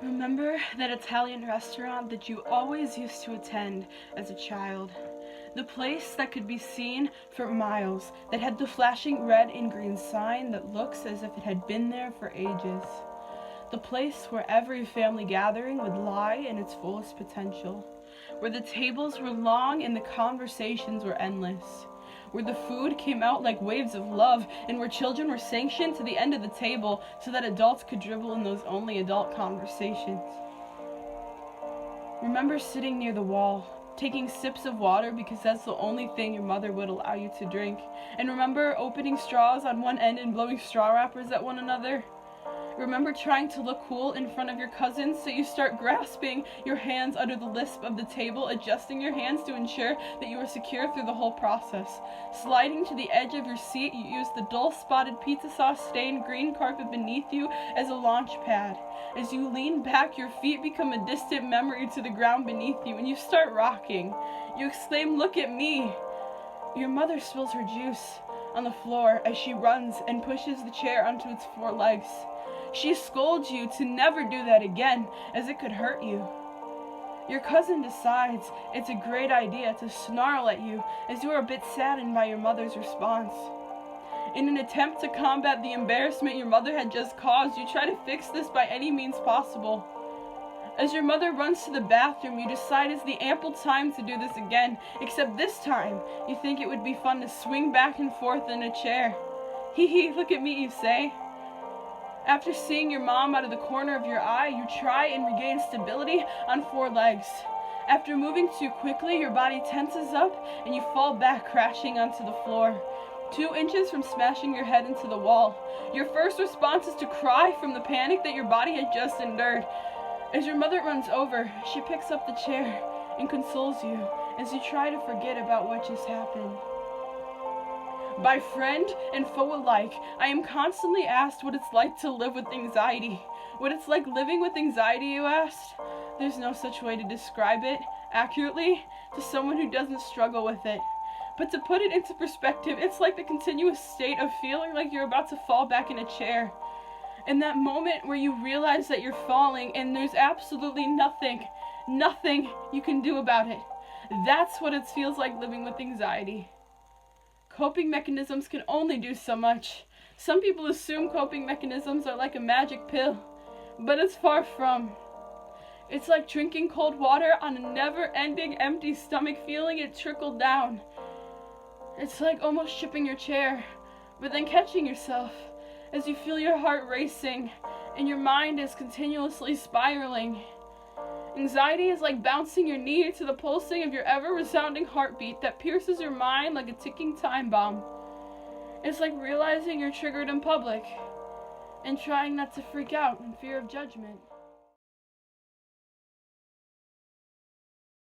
Remember that Italian restaurant that you always used to attend as a child? The place that could be seen for miles, that had the flashing red and green sign that looks as if it had been there for ages. The place where every family gathering would lie in its fullest potential. Where the tables were long and the conversations were endless. Where the food came out like waves of love, and where children were sanctioned to the end of the table so that adults could dribble in those only adult conversations. Remember sitting near the wall, taking sips of water because that's the only thing your mother would allow you to drink. And remember opening straws on one end and blowing straw wrappers at one another. Remember trying to look cool in front of your cousins, so you start grasping your hands under the lisp of the table, adjusting your hands to ensure that you are secure through the whole process. Sliding to the edge of your seat, you use the dull spotted pizza sauce stained green carpet beneath you as a launch pad. As you lean back, your feet become a distant memory to the ground beneath you, and you start rocking. You exclaim, "Look at me!" Your mother spills her juice on the floor as she runs and pushes the chair onto its four legs. She scolds you to never do that again, as it could hurt you. Your cousin decides it's a great idea to snarl at you as you are a bit saddened by your mother's response. In an attempt to combat the embarrassment your mother had just caused, you try to fix this by any means possible. As your mother runs to the bathroom, you decide it's the ample time to do this again, except this time you think it would be fun to swing back and forth in a chair. Hee hee, look at me, you say. After seeing your mom out of the corner of your eye, you try and regain stability on four legs. After moving too quickly, your body tenses up and you fall back, crashing onto the floor, 2 inches from smashing your head into the wall. Your first response is to cry from the panic that your body had just endured. As your mother runs over, she picks up the chair and consoles you as you try to forget about what just happened. By friend and foe alike, I am constantly asked what it's like to live with anxiety. What it's like living with anxiety, you asked? There's no such way to describe it accurately to someone who doesn't struggle with it. But to put it into perspective, it's like the continuous state of feeling like you're about to fall back in a chair. In that moment where you realize that you're falling and there's absolutely nothing you can do about it. That's what it feels like living with anxiety. Coping mechanisms can only do so much. Some people assume coping mechanisms are like a magic pill, but it's far from. It's like drinking cold water on a never-ending empty stomach, feeling it trickle down. It's like almost shipping your chair, but then catching yourself as you feel your heart racing and your mind is continuously spiraling. Anxiety is like bouncing your knee to the pulsing of your ever-resounding heartbeat that pierces your mind like a ticking time bomb. It's like realizing you're triggered in public and trying not to freak out in fear of judgment.